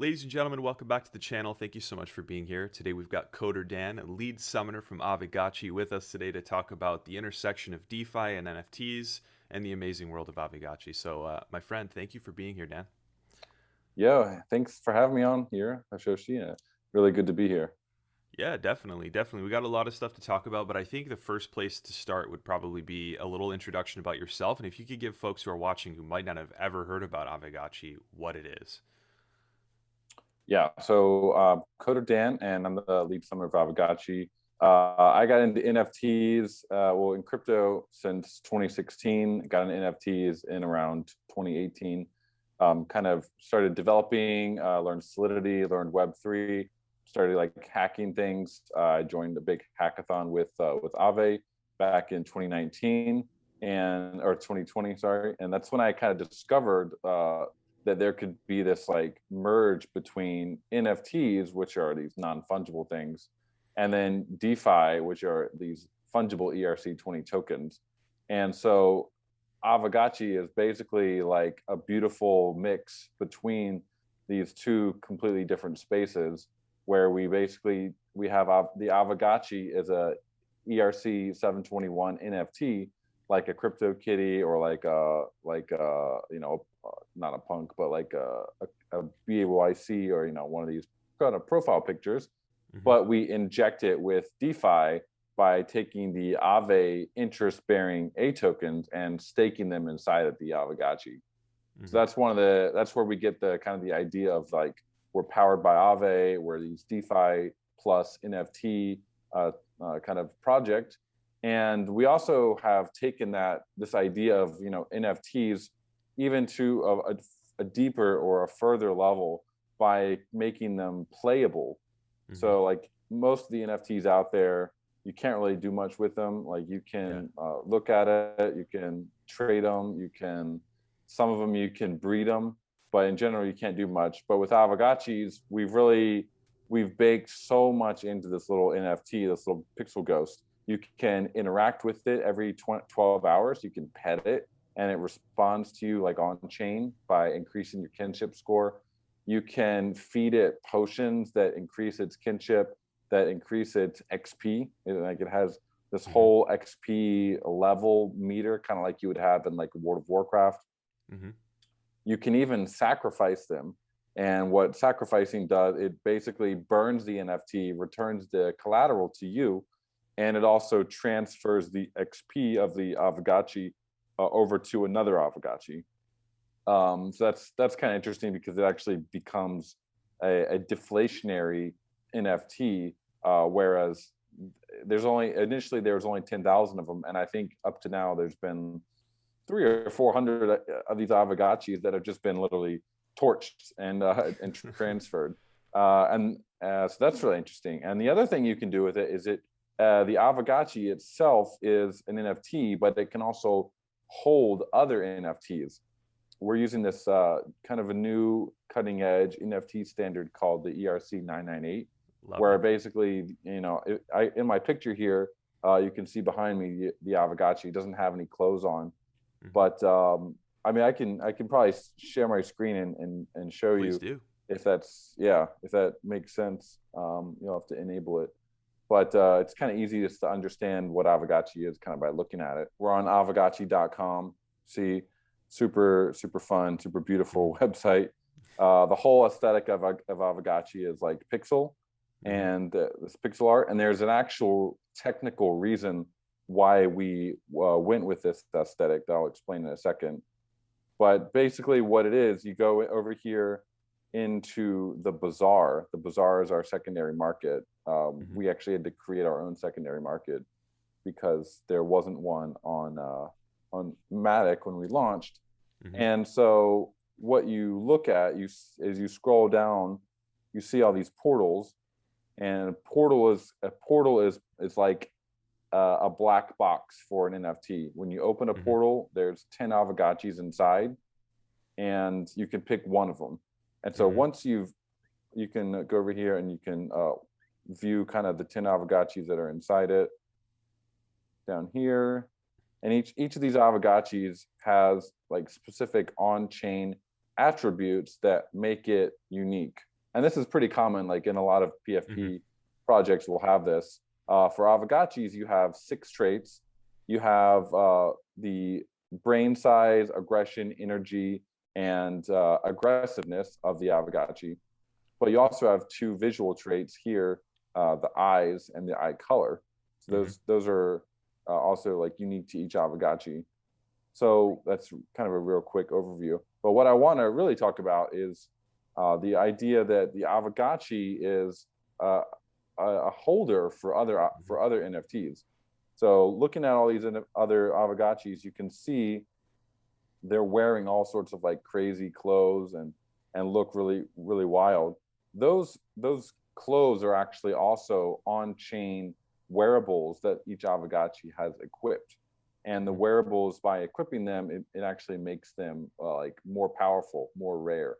Ladies and gentlemen, welcome back to the channel. Thank you so much for being here. Today we've got CoderDan, a lead summoner from Aavegotchi, with us today to talk about the intersection of DeFi and NFTs and the amazing world of Aavegotchi. So, my friend, thank you for being here, Dan. Yeah, thanks for having me on here, Hashoshi. Really good to be here. Yeah, definitely, definitely. We got a lot of stuff to talk about, but I think the first place to start would probably be a little introduction about yourself, and if you could give folks who are watching who might not have ever heard about Aavegotchi what it is. Yeah, so CoderDan, and I'm the lead summoner of Aavegotchi. I got into NFTs, well, in crypto since 2016. Got into NFTs in around 2018. Kind of started developing, learned Solidity, learned Web3, started like hacking things. I joined a big hackathon with Aave back in 2019 or 2020, sorry, and that's when I kind of discovered that there could be this like merge between NFTs, which are these non-fungible things, and then DeFi, which are these fungible ERC20 tokens. And so Aavegotchi is basically like a beautiful mix between these two completely different spaces, where we have the Aavegotchi is a ERC 721 NFT, like a crypto kitty, or not a punk, but like a BAYC, or one of these kind of profile pictures. Hmm. But we inject it with DeFi by taking the Aave interest-bearing A tokens and staking them inside of the Aavegotchi. So Hmm. that's where we get the kind of the idea of like, we're powered by Aave, we're these DeFi plus NFT kind of project. And we also have taken this idea of NFTs even to a deeper or a further level by making them playable. Hmm. So like most of the NFTs out there, you can't really do much with them. Like you Yeah. can look at it, you can trade them, some of them you can breed them, but in general you can't do much. But with Aavegotchis, we've baked so much into this little NFT, this little pixel ghost. You can interact with it every 12 hours. You can pet it, and it responds to you like on chain by increasing your kinship score. You can feed it potions that increase its kinship, that increase its XP. Like it has this Hmm. whole XP level meter, kind of like you would have in like World of Warcraft. Hmm. You can even sacrifice them. And what sacrificing does, it basically burns the NFT, returns the collateral to you, and it also transfers the XP of the Aavegotchi over to another Aavegotchi. So that's kind of interesting because it actually becomes a deflationary NFT, whereas there was only 10,000 of them, and I think up to now there's been 300 or 400 of these Aavegotchis that have just been literally torched and transferred, so that's really interesting. And the other thing you can do with it is the Aavegotchi itself is an NFT, but it can also hold other NFTs. We're using this kind of a new cutting edge NFT standard called the ERC 998, Love where it. basically, in my picture here, you can see behind me the Aavegotchi doesn't have any clothes on, Hmm. but I mean, I can probably share my screen and show Please you do. if if that makes sense. You'll have to enable it, but it's kind of easy just to understand what Aavegotchi is kind of by looking at it. We're on Aavegotchi.com. See, super fun, super Hmm. beautiful website. The whole aesthetic of Aavegotchi is like pixel, Hmm. and this pixel art, and there's an actual technical reason why we went with this aesthetic that I'll explain in a second. But basically, what it is, you go over here into the bazaar. The bazaar is our secondary market. Hmm. We actually had to create our own secondary market because there wasn't one on Matic when we launched. Hmm. And so, what you look at, as you scroll down, you see all these portals, and a portal is like a black box for an NFT. When you open a Hmm. portal, there's 10 Aavegotchis inside, and you can pick one of them. And so Hmm. you can go over here and you can view kind of the 10 Aavegotchis that are inside it down here. And each of these Aavegotchis has like specific on-chain attributes that make it unique. and this is pretty common, like in a lot of PFP projects will have this. For Aavegotchis, you have 6 traits. You have the brain size, aggression, energy, and aggressiveness of the Aavegotchi. But you also have 2 visual traits here, the eyes and the eye color. So those are also like unique to each Aavegotchi. So that's kind of a real quick overview. But what I want to really talk about is the idea that the Aavegotchi is a holder for other NFTs. So looking at all these other Aavegotchis, you can see they're wearing all sorts of like crazy clothes and look really wild. Those clothes are actually also on-chain wearables that each Aavegotchi has equipped. And the wearables, by equipping them, it actually makes them like more powerful, more rare.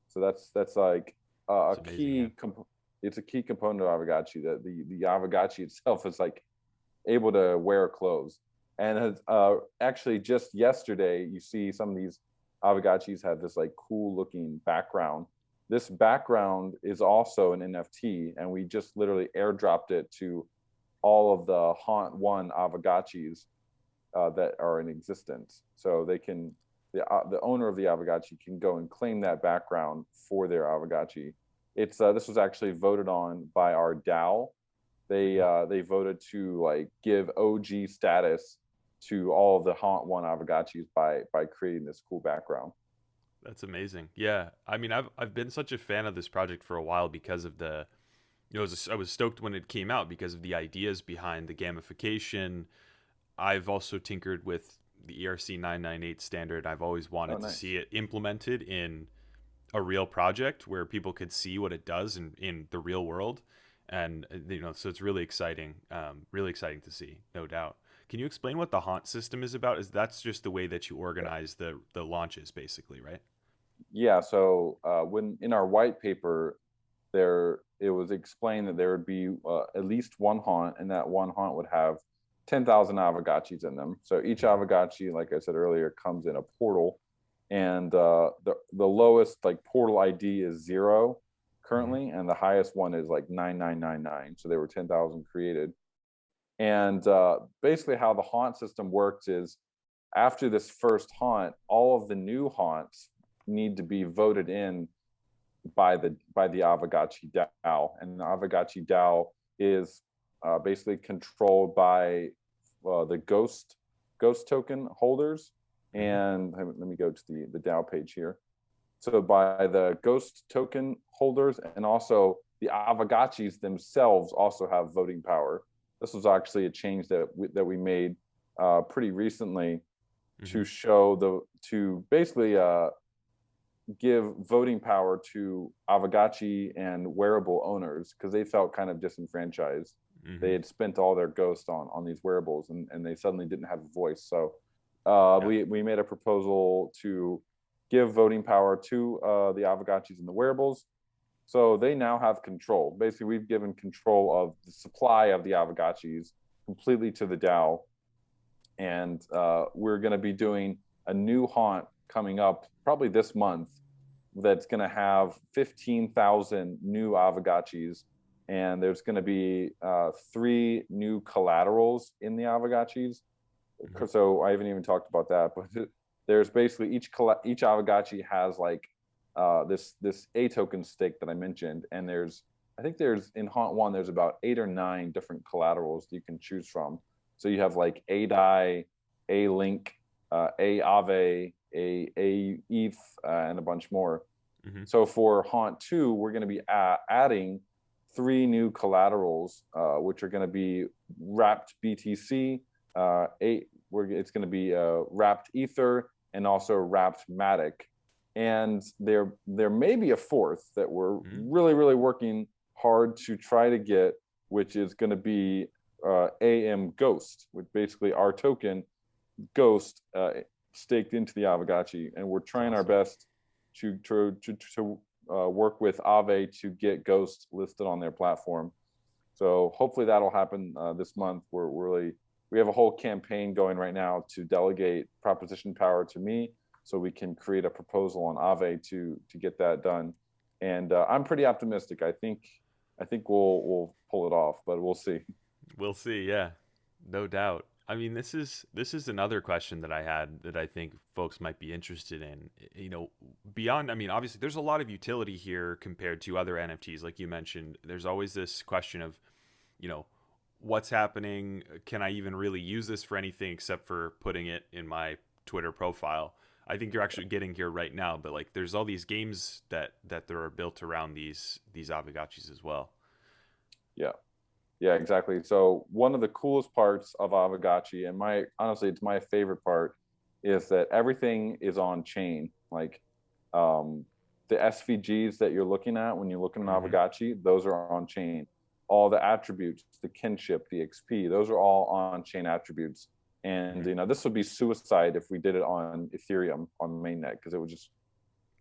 So that's like a key. It's a key component of Aavegotchi, that the Aavegotchi itself is like able to wear clothes. And actually just yesterday, you see some of these Aavegotchis have this like cool looking background. This background is also an NFT, and we just literally airdropped it to all of the Haunt 1 Aavegotchis that are in existence. So they can, the owner of the Aavegotchi can go and claim that background for their Aavegotchi. It's this was actually voted on by our DAO. They voted to like give OG status to all of the Haunt 1 Aavegotchis by creating this cool background. That's amazing. Yeah, I mean, I've been such a fan of this project for a while because of the, I was stoked when it came out because of the ideas behind the gamification. I've also tinkered with the ERC 998 standard. I've always wanted to see it implemented in a real project where people could see what it does in the real world. And, so it's really exciting to see, no doubt. Can you explain what the Haunt system is about? Is that's just the way that you organize the launches, basically, right? Yeah. So when in our white paper, it was explained that there would be at least one Haunt, and that one Haunt would have 10,000 Aavegotchis in them. So each Aavegotchi, like I said earlier, comes in a portal, and the lowest like portal ID is 0 currently, and the highest one is like 9999. So there were 10,000 created. And basically how the Haunt system works is, after this first Haunt, all of the new Haunts need to be voted in by the Aavegotchi DAO. And the Aavegotchi DAO is basically controlled by the ghost token holders. And let me go to the DAO page here. So by the ghost token holders, and also the Aavegotchis themselves also have voting power. This was actually a change that we made pretty recently to show to basically give voting power to Aavegotchi and wearable owners, because they felt kind of disenfranchised. They had spent all their ghost on these wearables, and they suddenly didn't have a voice. So we made a proposal to give voting power to the Aavegotchis and the wearables. So they now have control. Basically, we've given control of the supply of the Aavegotchis completely to the DAO. And we're going to be doing a new Haunt coming up probably this month that's going to have 15,000 new Aavegotchis. And there's going to be 3 new collaterals in the Aavegotchis. So I haven't even talked about that, but there's basically each Aavegotchi has like this A token stake that I mentioned, and I think there's in Haunt 1 there's about 8 or 9 different collaterals that you can choose from. So you have like A DAI, A Link, A Aave, A ETH, and a bunch more. So for Haunt 2, we're going to be adding 3 new collaterals, which are going to be wrapped BTC. It's going to be wrapped Ether, and also wrapped Matic. And there may be a 4th that we're really working hard to try to get, which is going to be AM Ghost, which basically our token Ghost staked into the Aavegotchi, and we're trying our best to work with Aave to get Ghost listed on their platform. So hopefully that'll happen this month. We have a whole campaign going right now to delegate proposition power to me, so we can create a proposal on Aave to get that done. and I'm pretty optimistic. I think we'll pull it off, but we'll see. We'll see. Yeah, no doubt. I mean, this is another question that I had that I think folks might be interested in. Beyond, I mean, obviously there's a lot of utility here compared to other NFTs. Like you mentioned, there's always this question of, you know, what's happening? Can I even really use this for anything except for putting it in my Twitter profile? I think you're actually getting here right now, but like there's all these games that there are built around these Aavegotchis as well. Yeah. Yeah, exactly. So one of the coolest parts of Aavegotchi, and my honestly, it's my favorite part, is that everything is on chain. Like um, the SVGs that you're looking at when you're looking at Hmm. Aavegotchi, those are on chain. All the attributes, the kinship, the XP, those are all on chain attributes. And Hmm. this would be suicide if we did it on Ethereum on mainnet, because it would just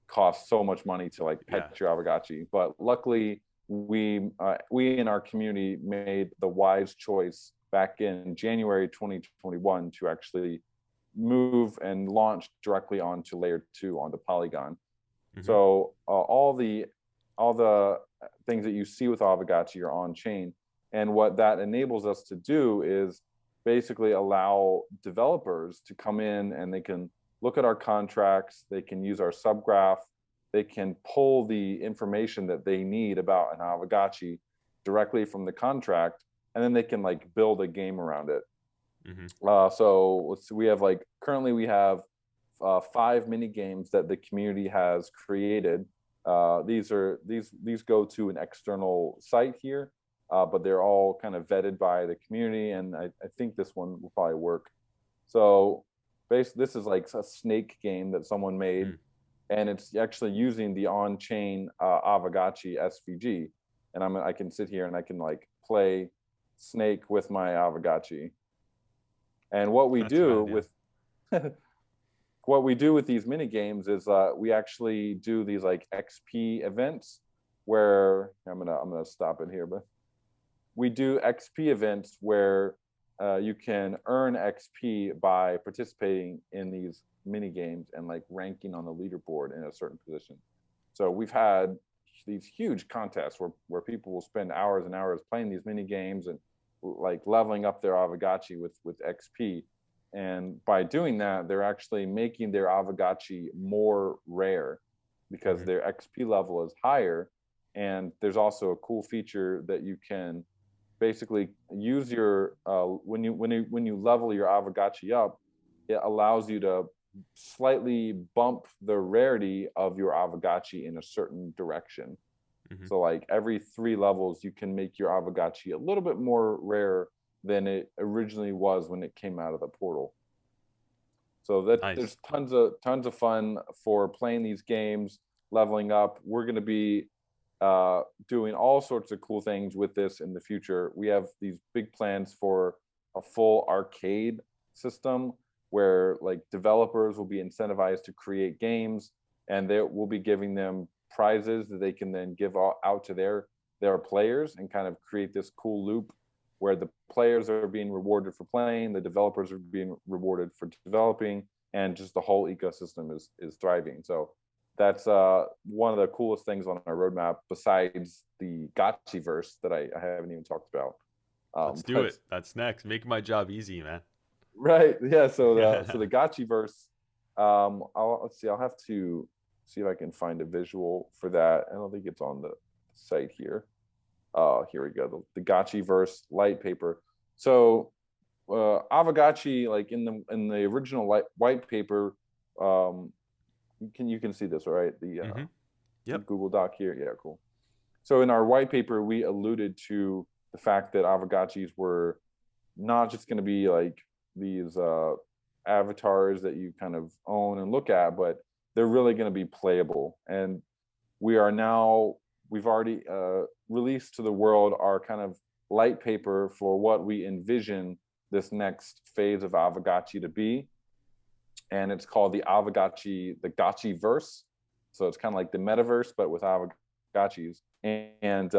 cost so much money to like Yeah. pet your Aavegotchi. But luckily, we in our community made the wise choice back in January 2021 to actually move and launch directly onto layer 2 onto Polygon. Hmm. So all the things that you see with Aavegotchi are on chain, and what that enables us to do is basically allow developers to come in and they can look at our contracts, they can use our subgraph, they can pull the information that they need about an Aavegotchi directly from the contract, and then they can like build a game around it. Hmm. So let's see, we have like currently we have 5 mini games that the community has created. These go to an external site here, but they're all kind of vetted by the community, and I think this one will probably work. So, this is like a snake game that someone made, Mm. and it's actually using the on-chain Aavegotchi SVG, and I can sit here and I can like play Snake with my Aavegotchi, and what we That's do rad. Yeah. with what we do with these mini games is we actually do these like XP events where I'm gonna stop it here, but we do XP events where you can earn XP by participating in these mini games and like ranking on the leaderboard in a certain position. So we've had these huge contests where people will spend hours and hours playing these mini games and like leveling up their Aavegotchi with XP. And by doing that, they're actually making their Aavegotchi more rare because Hmm. their XP level is higher. And there's also a cool feature that you can basically use your when you level your Aavegotchi up, it allows you to slightly bump the rarity of your Aavegotchi in a certain direction. Hmm. So like every 3 levels, you can make your Aavegotchi a little bit more rare than it originally was when it came out of the portal. So that Nice. there's tons of fun for playing these games, leveling up. We're going to be doing all sorts of cool things with this in the future. We have these big plans for a full arcade system where like developers will be incentivized to create games, and they will be giving them prizes that they can then give out to their players and kind of create this cool loop where the players are being rewarded for playing, the developers are being rewarded for developing, and just the whole ecosystem is thriving. So that's one of the coolest things on our roadmap besides the gotchiverse that I haven't even talked about. Let's do But it. That's next. Make my job easy, man. right, yeah. So the gotchiverse, let's see. I'll have to see if I can find a visual for that. I don't think it's on the site here. Here we go. The gotchiverse light paper. So Aavegotchi, like in the original white paper, um, you can see this, right? Hmm. The Yep. Google Doc here. Yeah, cool. So in our white paper, we alluded to the fact that Aavegotchis were not just going to be like these avatars that you kind of own and look at, but they're really going to be playable. And we've already released to the world our kind of light paper for what we envision this next phase of Aavegotchi to be, and it's called the Gotchiverse. So it's kind of like the metaverse, but with Aavegotchis. And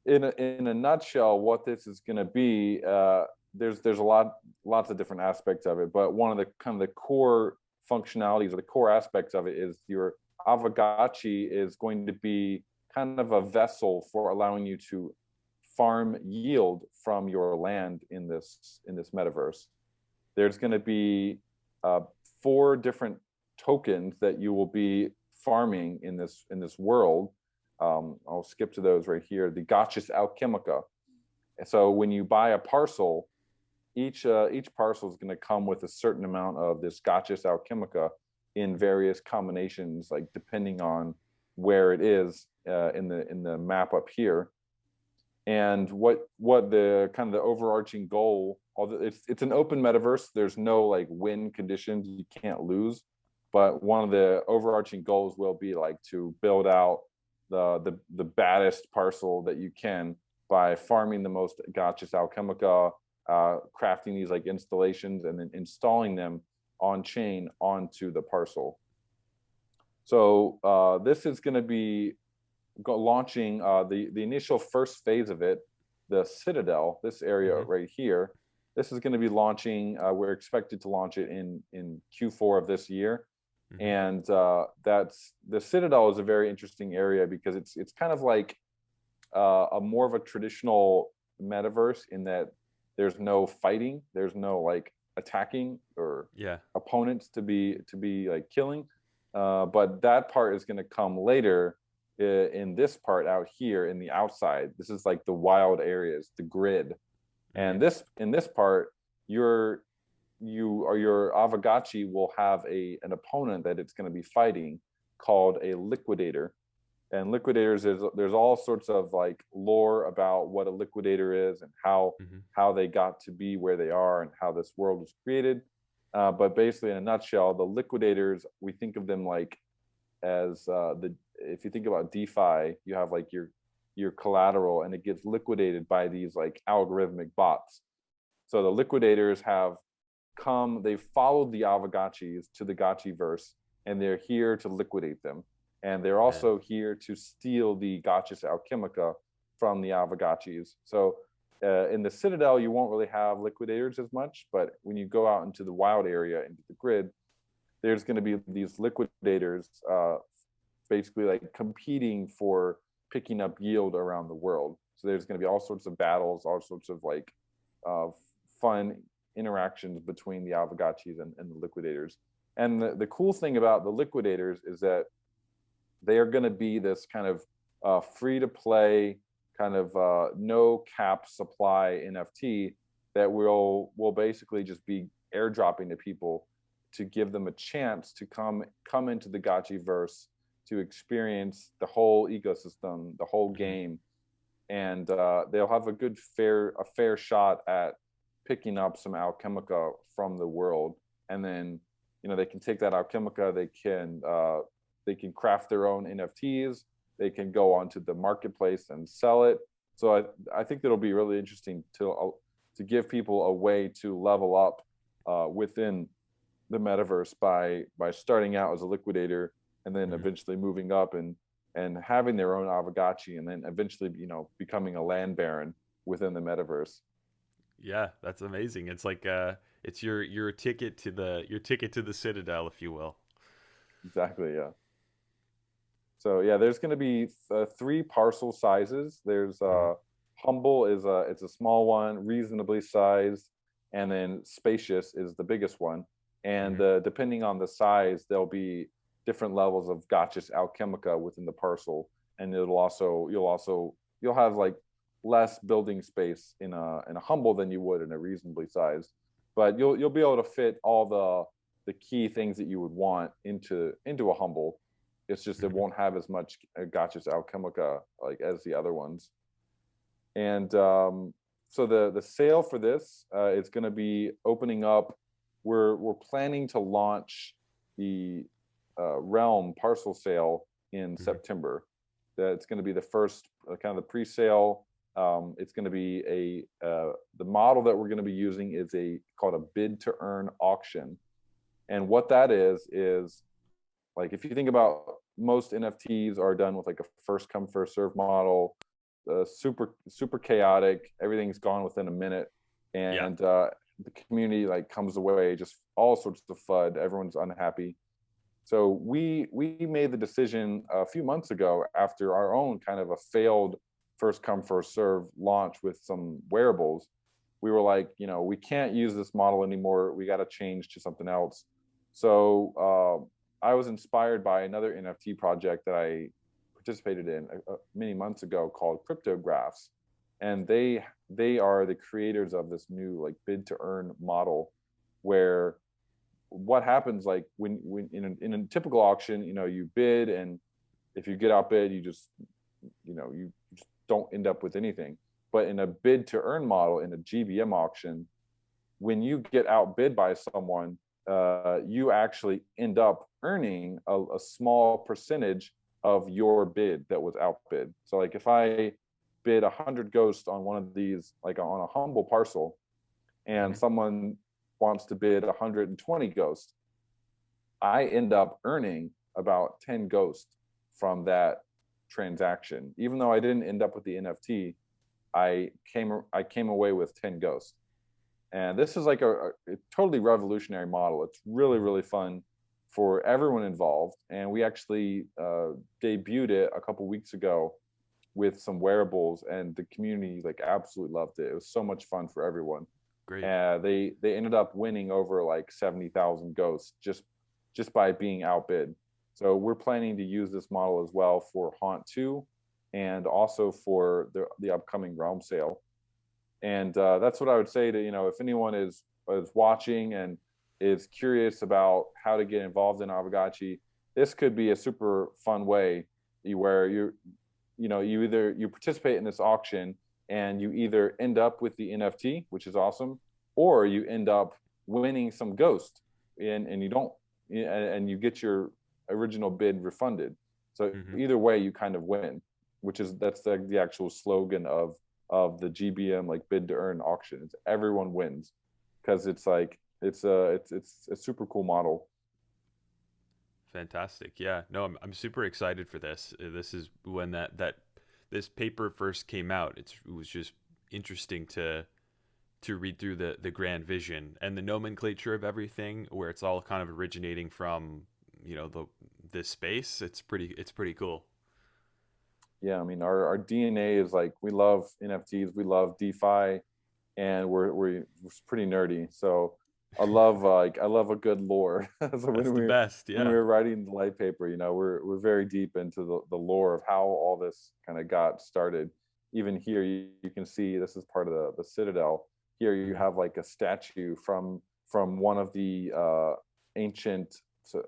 in a nutshell, what this is going to be, there's lots of different aspects of it, but one of the kind of the core functionalities or the core aspects of it is your Aavegotchi is going to be kind of a vessel for allowing you to farm yield from your land in this metaverse. There's going to be 4 different tokens that you will be farming in this world. I'll skip to those right here. The gotchis alchemica. So when you buy a parcel, each parcel is going to come with a certain amount of this gotchis alchemica in various combinations, like depending on where it is in the map up here. And what the kind of the overarching goal, although it's an open metaverse, there's no like win conditions, you can't lose. But one of the overarching goals will be like to build out the baddest parcel that you can by farming the most gotchis alchemica, crafting these like installations, and then installing them on chain onto the parcel. So this is going to be launching the initial first phase of it, the Citadel, this area right here. This is going to be launching. We're expected to launch it in Q4 of this year, and that's the Citadel is a very interesting area because it's kind of like a more of a traditional metaverse in that there's no fighting, there's no like attacking or opponents to be like killing, but that part is going to come later in this part out here in the outside. This is like the wild areas, the grid, and in this part your Aavegotchi will have an opponent that it's going to be fighting called a liquidator. And liquidators, there's all sorts of like lore about what a liquidator is and how they got to be where they are and how this world was created. But basically, in a nutshell, the liquidators, we think of them like as if you think about DeFi, you have like your collateral, and it gets liquidated by these like algorithmic bots. So the liquidators they've followed the Aavegotchis to the gotchiverse, and they're here to liquidate them. And they're also here to steal the gotchis alchemica from the Aavegotchis. So in the Citadel, you won't really have liquidators as much, but when you go out into the wild area, into the grid, there's going to be these liquidators basically like competing for picking up yield around the world. So there's going to be all sorts of battles, all sorts of like fun interactions between the Aavegotchis and the liquidators. And the cool thing about the liquidators is that they are going to be this kind of free-to-play, kind of no cap supply NFT that will basically just be airdropping to people to give them a chance to come into the gotchiverse, to experience the whole ecosystem, the whole game, and they'll have a fair shot at picking up some alchemica from the world, and then they can take that alchemica, they can craft their own NFTs, they can go onto the marketplace and sell it. So I think that'll be really interesting to give people a way to level up within the metaverse by starting out as a liquidator, and then eventually moving up and having their own Aavegotchi, and then eventually becoming a land baron within the metaverse. Yeah, that's amazing. It's like it's your ticket to the Citadel, if you will. Exactly, yeah. So yeah, there's going to be 3 parcel sizes. There's humble it's a small one, reasonably sized, and then spacious is the biggest one. And depending on the size, there'll be different levels of gotchis alchemica within the parcel, and you'll have like less building space in a humble than you would in a reasonably sized, but you'll be able to fit all the key things that you would want into a humble. It's just it won't have as much gotchis alchemica like as the other ones. And so the sale for this is going to be opening up. We're planning to launch the Realm parcel sale in September. That's going to be the first kind of the pre-sale. It's going to be the model that we're going to be using is called a bid to earn auction. And what that is like, if you think about most NFTs are done with like a first come first serve model, super chaotic. Everything's gone within a minute, and the community like comes away just all sorts of FUD. Everyone's unhappy. So we made the decision a few months ago after our own kind of a failed first come first serve launch with some wearables. We were like, we can't use this model anymore. We got to change to something else. So I was inspired by another NFT project that I participated in many months ago called Cryptographs, and they are the creators of this new like bid to earn model, where what happens like when in a typical auction, you bid, and if you get outbid, you just don't end up with anything. But in a bid to earn model in a GBM auction, when you get outbid by someone, you actually end up earning a small percentage of your bid that was outbid. So like if I bid 100 ghosts on one of these, like on a humble parcel, and someone wants to bid 120 ghosts, I end up earning about 10 ghosts from that transaction. Even though I didn't end up with the NFT, I came away with 10 ghosts. And this is like a totally revolutionary model. It's really, really fun for everyone involved. And we actually debuted it a couple weeks ago with some wearables, and the community like absolutely loved it. It was so much fun for everyone. Great. They ended up winning over like 70,000 ghosts just by being outbid. So we're planning to use this model as well for Haunt 2, and also for the upcoming Realm sale. And that's what I would say to, if anyone is watching and is curious about how to get involved in Aavegotchi, this could be a super fun way where you participate in this auction, and you either end up with the NFT, which is awesome, or you end up winning some ghost, and you don't, and you get your original bid refunded. So either way, you kind of win, that's the actual slogan of the GBM like bid to earn auctions. Everyone wins, because it's like it's a super cool model. Fantastic. Yeah. No, I'm super excited for this. This is when this paper first came out. It was just interesting to read through the grand vision and the nomenclature of everything, where it's all kind of originating from, this space. It's pretty cool. Yeah, I mean, our DNA is like, we love NFTs, we love DeFi, and we're pretty nerdy. So I love a good lore. So That's the best. when we Yeah. were writing the light paper, we're very deep into the lore of how all this kind of got started. Even here, you can see this is part of the Citadel. Here you have like a statue from one of the ancient,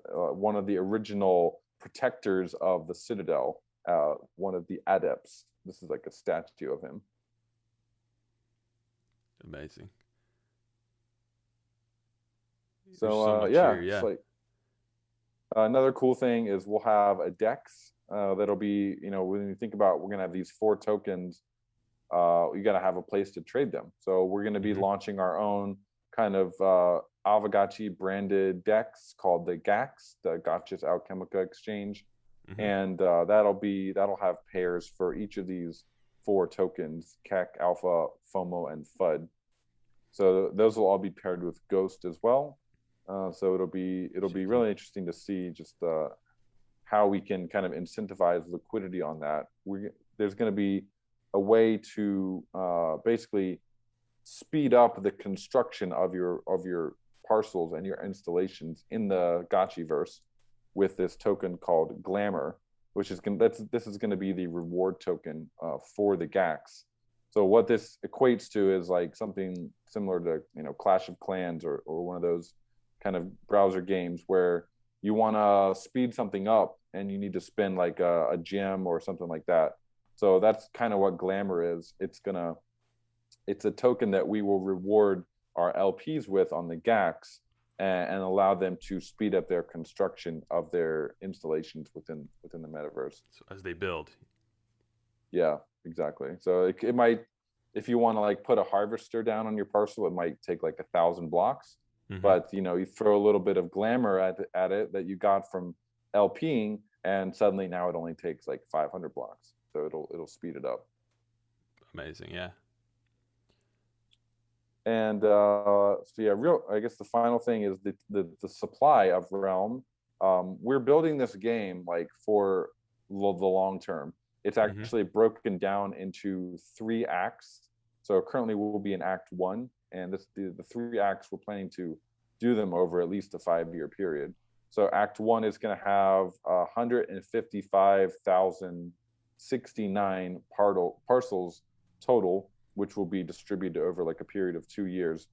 one of the original protectors of the Citadel, one of the adepts. This is like a statue of him. Amazing. There's so So much here. it's Yeah. like another cool thing is we'll have a DEX that'll be, when you think about, we're gonna have these 4 tokens, you gotta have a place to trade them. So we're gonna be launching our own kind of Aavegotchi branded DEX called the GAX, the Gotchis Alchemica Exchange. And that'll have pairs for each of these 4 tokens: KEK, Alpha, FOMO, and FUD. So those will all be paired with Ghost as well. So it'll be really interesting to see just how we can kind of incentivize liquidity on that. There's going to be a way to basically speed up the construction of your parcels and your installations in the gotchiverse with this token called Glamour, which is this is going to be the reward token for the GAX. So what this equates to is like something similar to Clash of Clans or one of those kind of browser games where you want to speed something up and you need to spend like a gem or something like that. So that's kind of what Glamour is. It's a token that we will reward our LPs with on the GAX, and allow them to speed up their construction of their installations within the metaverse. So as they build. Yeah, exactly. So it might, if you want to like put a harvester down on your parcel, it might take like 1,000 blocks. But you throw a little bit of glamour at it that you got from LPing, and suddenly now it only takes like 500 blocks. So it'll speed it up. Amazing. Yeah. And so yeah, I guess the final thing is the supply of Realm. we're building this game like for the long term. It's Mm-hmm. actually broken down into 3 acts. So currently we'll be in Act 1, and the 3 acts we're planning to do them over at least a 5-year period. So Act 1 is going to have 155,069 parcels total, which will be distributed over like a period of 2 years.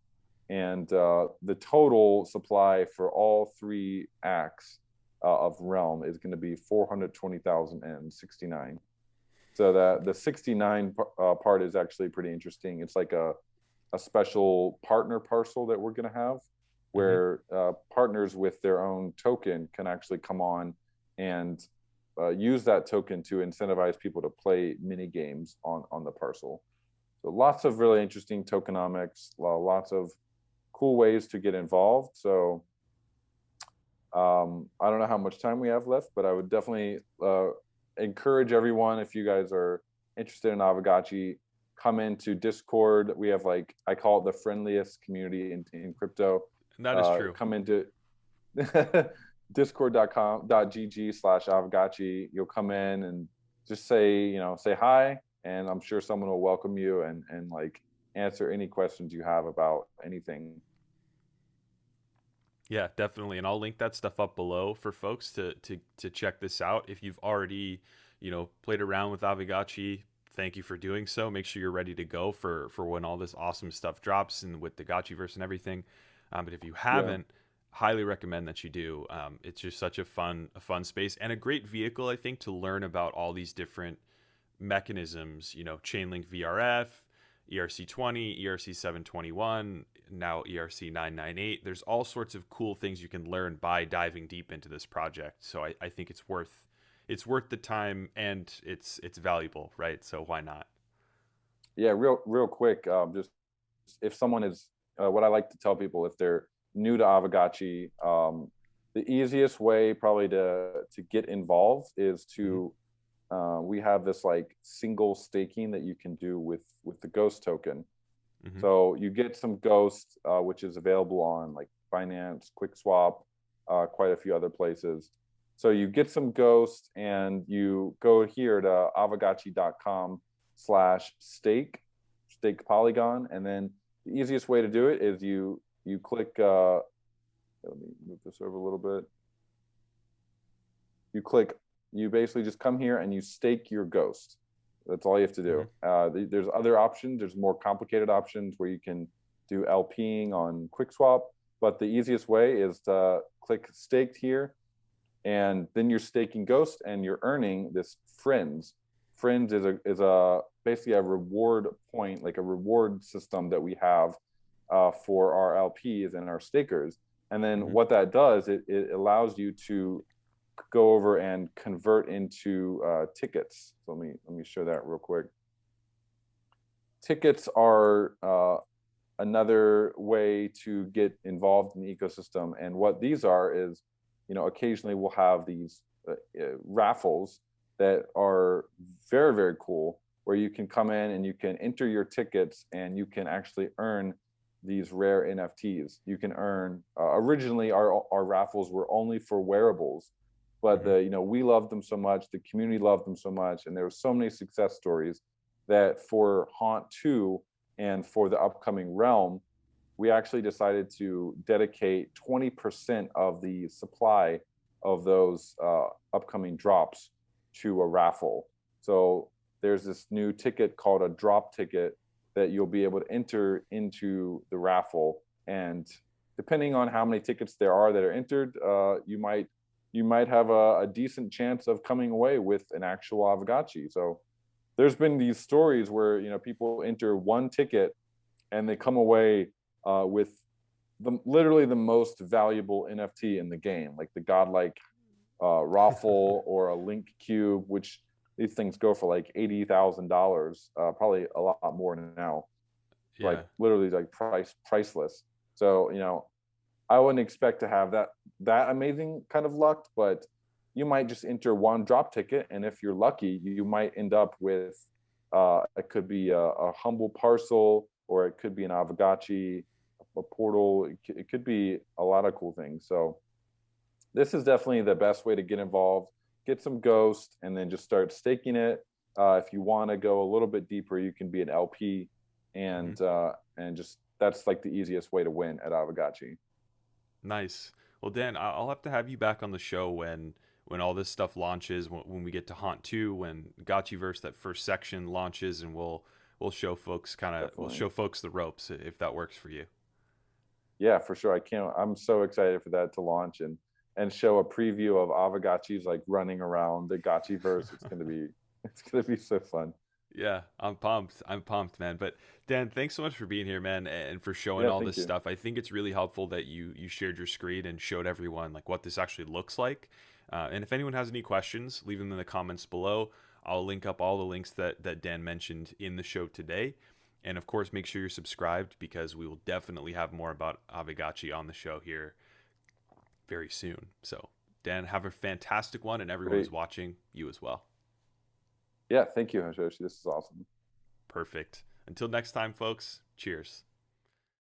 And the total supply for all 3 acts of Realm is going to be 420,069. So that the 69 part is actually pretty interesting. It's like a special partner parcel that we're going to have, Mm-hmm. where partners with their own token can actually come on and use that token to incentivize people to play mini games on the parcel. So lots of really interesting tokenomics, lots of cool ways to get involved. So I don't know how much time we have left, but I would definitely encourage everyone, if you guys are interested in Aavegotchi, come into Discord. We have, like, I call it the friendliest community in crypto. That is true. Come into discord.gg/Aavegotchi. You'll come in and just say hi, and I'm sure someone will welcome you and like answer any questions you have about anything. Yeah, definitely. And I'll link that stuff up below for folks to check this out. If you've already, played around with Aavegotchi, thank you for doing so. Make sure you're ready to go for when all this awesome stuff drops and with the gotchiverse and everything. But if you Yeah. haven't, highly recommend that you do. It's just such a fun space and a great vehicle, I think, to learn about all these different mechanisms, Chainlink VRF, ERC20, ERC721, now ERC998. There's all sorts of cool things you can learn by diving deep into this project. So I think it's worth the time, and it's valuable, right? So why not? Yeah, real quick, just if someone is, what I like to tell people, if they're new to Aavegotchi, the easiest way probably to get involved is to we have this like single staking that you can do with the Ghost token. Mm-hmm. So you get some Ghost, which is available on like Binance, QuickSwap, quite a few other places. So you get some Ghost, and you go here to aavegotchi.com/stake Polygon, and then the easiest way to do it is you click. Let me move this over a little bit. You basically just come here and you stake your Ghost. That's all you have to do. There's other options. There's more complicated options where you can do LPing on QuickSwap, but the easiest way is to click staked here, and then you're staking Ghost, and you're earning this Friends. Friends is basically a reward point, like a reward system that we have for our LPs and our stakers. And then what that does, it allows you to go over and convert into tickets. So let me show that real quick. Tickets are another way to get involved in the ecosystem, and what these are is, occasionally we'll have these raffles that are very, very cool, where you can come in and you can enter your tickets, and you can actually earn these rare NFTs. You can earn. Originally, our raffles were only for wearables, but we loved them so much, the community loved them so much, and there were so many success stories that for Haunt 2 and for the upcoming Realm, we actually decided to dedicate 20% of the supply of those upcoming drops to a raffle. So there's this new ticket called a drop ticket that you'll be able to enter into the raffle, and depending on how many tickets there are that are entered, you might have a decent chance of coming away with an actual Aavegotchi. So there's been these stories where people enter one ticket and they come away with literally the most valuable NFT in the game, like the godlike raffle or a link cube, which these things go for like $80,000, probably a lot more now. Yeah. Like literally like priceless. So I wouldn't expect to have that amazing kind of luck, but you might just enter one drop ticket, and if you're lucky, you might end up with it could be a humble parcel, or it could be an Aavegotchi, a portal. It could be a lot of cool things. So this is definitely the best way to get involved. Get some Ghost, and then just start staking it. If you want to go a little bit deeper, you can be an LP, Hmm. and just that's like the easiest way to win at Aavegotchi. Nice. Well, Dan, I'll have to have you back on the show when all this stuff launches, when we get to Haunt 2, when Gotchiverse, that first section launches, and we'll show folks we'll Definitely. show folks the ropes if that works for you. Yeah, for sure. I can't. I'm so excited for that to launch and show a preview of Aavegotchis like running around the Gotchiverse. It's gonna be it's gonna be so fun. Yeah, I'm pumped. I'm pumped, man. But Dan, thanks so much for being here, man, and for showing Yeah, all thank this you. stuff. I think it's really helpful that you shared your screen and showed everyone like what this actually looks like. And if anyone has any questions, leave them in the comments below. I'll link up all the links that Dan mentioned in the show today. And of course, make sure you're subscribed because we will definitely have more about Aavegotchi on the show here very soon. So, Dan, have a fantastic one, and everyone who's Great. watching, you as well. Yeah, thank you, Hashoshi. This is awesome. Perfect. Until next time, folks, cheers.